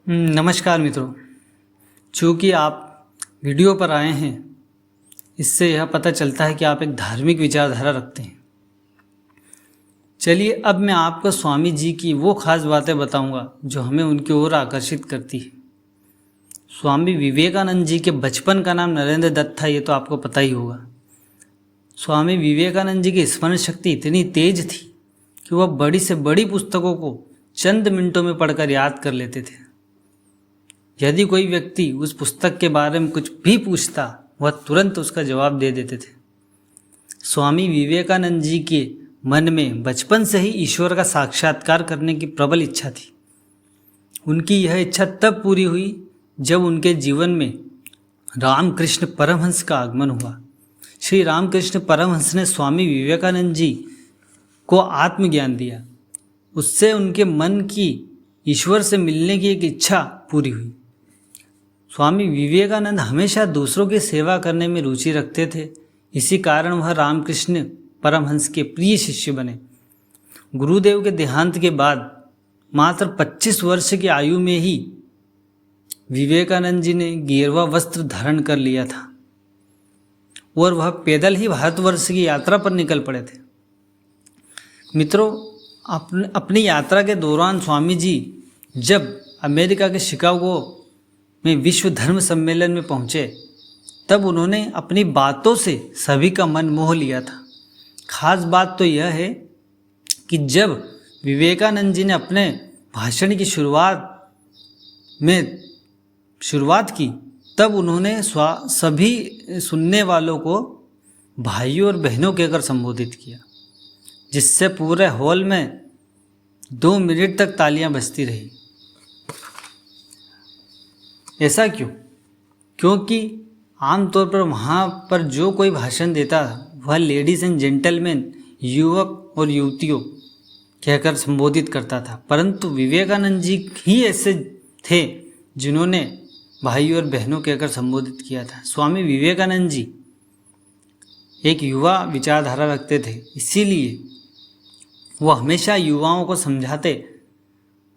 नमस्कार मित्रों। चूँकि आप वीडियो पर आए हैं, इससे यह पता चलता है कि आप एक धार्मिक विचारधारा रखते हैं। चलिए अब मैं आपको स्वामी जी की वो खास बातें बताऊंगा जो हमें उनकी ओर आकर्षित करती है। स्वामी विवेकानंद जी के बचपन का नाम नरेंद्र दत्त था, ये तो आपको पता ही होगा। स्वामी विवेकानंद जी की स्मरण शक्ति इतनी तेज थी कि वह बड़ी से बड़ी पुस्तकों को चंद मिनटों में पढ़कर याद कर लेते थे। यदि कोई व्यक्ति उस पुस्तक के बारे में कुछ भी पूछता, वह तुरंत उसका जवाब दे देते थे। स्वामी विवेकानंद जी के मन में बचपन से ही ईश्वर का साक्षात्कार करने की प्रबल इच्छा थी। उनकी यह इच्छा तब पूरी हुई जब उनके जीवन में रामकृष्ण परमहंस का आगमन हुआ। श्री रामकृष्ण परमहंस ने स्वामी विवेकानंद जी को आत्मज्ञान दिया। उससे उनके मन की ईश्वर से मिलने की एक इच्छा पूरी हुई। स्वामी विवेकानंद हमेशा दूसरों की सेवा करने में रुचि रखते थे। इसी कारण वह रामकृष्ण परमहंस के प्रिय शिष्य बने। गुरुदेव के देहांत के बाद मात्र 25 वर्ष की आयु में ही विवेकानंद जी ने गेरुआ वस्त्र धारण कर लिया था और वह पैदल ही भारतवर्ष की यात्रा पर निकल पड़े थे। मित्रों, अपनी यात्रा के दौरान स्वामी जी जब अमेरिका के शिकागो में विश्व धर्म सम्मेलन में पहुँचे, तब उन्होंने अपनी बातों से सभी का मन मोह लिया था। खास बात तो यह है कि जब विवेकानंद जी ने अपने भाषण की शुरुआत की, तब उन्होंने सभी सुनने वालों को भाइयों और बहनों कहकर संबोधित किया, जिससे पूरे हॉल में 2 मिनट तक तालियां बजती रही। ऐसा क्यों? क्योंकि आमतौर पर वहाँ पर जो कोई भाषण देता वह लेडीज़ एंड जेंटलमैन, युवक और युवतियों कहकर संबोधित करता था, परंतु विवेकानंद जी ही ऐसे थे जिन्होंने भाइयों और बहनों कहकर संबोधित किया था। स्वामी विवेकानंद जी एक युवा विचारधारा रखते थे, इसीलिए वो हमेशा युवाओं को समझाते।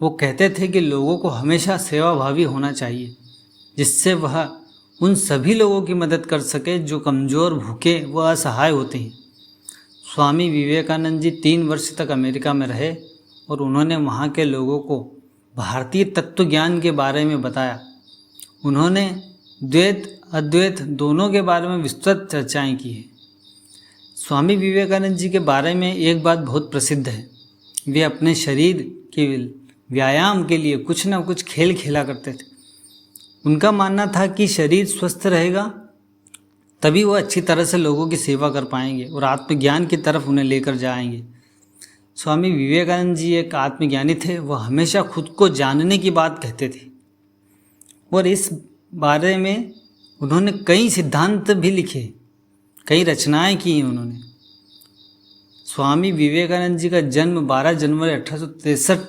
वो कहते थे कि लोगों को हमेशा सेवाभावी होना चाहिए, जिससे वह उन सभी लोगों की मदद कर सके जो कमज़ोर, भूखे व असहाय होते हैं। स्वामी विवेकानंद जी 3 वर्ष तक अमेरिका में रहे और उन्होंने वहाँ के लोगों को भारतीय तत्व ज्ञान के बारे में बताया। उन्होंने द्वैत अद्वैत दोनों के बारे में विस्तृत चर्चाएं की हैं। स्वामी विवेकानंद जी के बारे में एक बात बहुत प्रसिद्ध है, वे अपने शरीर के व्यायाम के लिए कुछ न कुछ खेल खेला करते थे। उनका मानना था कि शरीर स्वस्थ रहेगा तभी वह अच्छी तरह से लोगों की सेवा कर पाएंगे और आत्मज्ञान की तरफ उन्हें लेकर जाएंगे। स्वामी विवेकानंद जी एक आत्मज्ञानी थे। वह हमेशा खुद को जानने की बात कहते थे और इस बारे में उन्होंने कई सिद्धांत भी लिखे, कई रचनाएं की हैं उन्होंने। स्वामी विवेकानंद जी का जन्म 12 जनवरी 1863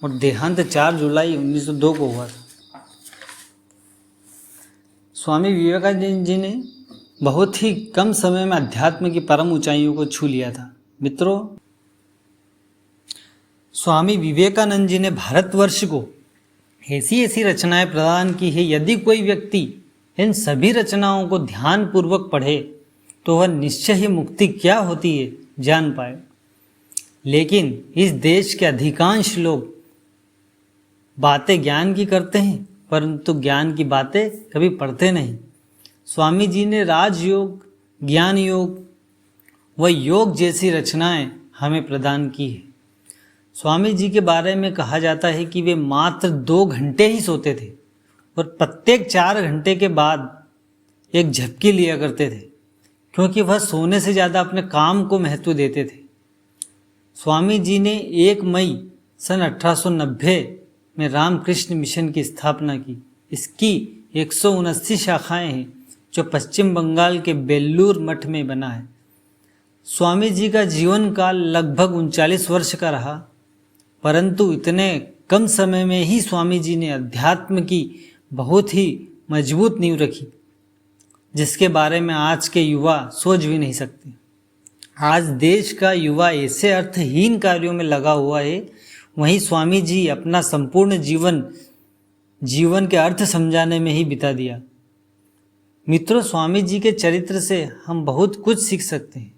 और देहांत 4 जुलाई 1902 को हुआ था। स्वामी विवेकानंद जी ने बहुत ही कम समय में अध्यात्म की परम ऊंचाइयों को छू लिया था। मित्रों, स्वामी विवेकानंद जी ने भारतवर्ष को ऐसी रचनाएं प्रदान की है, यदि कोई व्यक्ति इन सभी रचनाओं को ध्यानपूर्वक पढ़े तो वह निश्चय ही मुक्ति क्या होती है जान पाए। लेकिन इस देश के अधिकांश लोग बातें ज्ञान की करते हैं, परंतु ज्ञान की बातें कभी पढ़ते नहीं। स्वामी जी ने राजयोग, ज्ञान योग व योग जैसी रचनाएं हमें प्रदान की है। स्वामी जी के बारे में कहा जाता है कि वे मात्र 2 घंटे ही सोते थे और प्रत्येक 4 घंटे के बाद एक झपकी लिया करते थे, क्योंकि वह सोने से ज़्यादा अपने काम को महत्व देते थे। स्वामी जी ने 1 मई सन 1890 में रामकृष्ण मिशन की स्थापना की। इसकी 179 शाखाएं हैं जो पश्चिम बंगाल के बेल्लूर मठ में बना है। स्वामी जी का जीवन काल लगभग 39 वर्ष का रहा, परंतु इतने कम समय में ही स्वामी जी ने अध्यात्म की बहुत ही मजबूत नींव रखी, जिसके बारे में आज के युवा सोच भी नहीं सकते। आज देश का युवा ऐसे अर्थहीन कार्यों में लगा हुआ है, वहीं स्वामी जी अपना संपूर्ण जीवन जीवन के अर्थ समझाने में ही बिता दिया। मित्रों, स्वामी जी के चरित्र से हम बहुत कुछ सीख सकते हैं।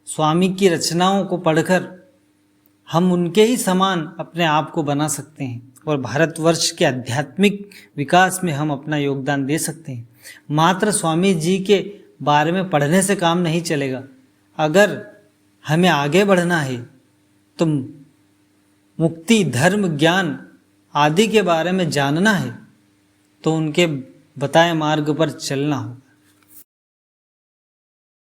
स्वामी की रचनाओं को पढ़कर हम उनके ही समान अपने आप को बना सकते हैं और भारतवर्ष के आध्यात्मिक विकास में हम अपना योगदान दे सकते हैं। मात्र स्वामी जी के बारे में पढ़ने से काम नहीं चलेगा। अगर हमें आगे बढ़ना है तो मुक्ति, धर्म, ज्ञान आदि के बारे में जानना है तो उनके बताए मार्ग पर चलना होगा।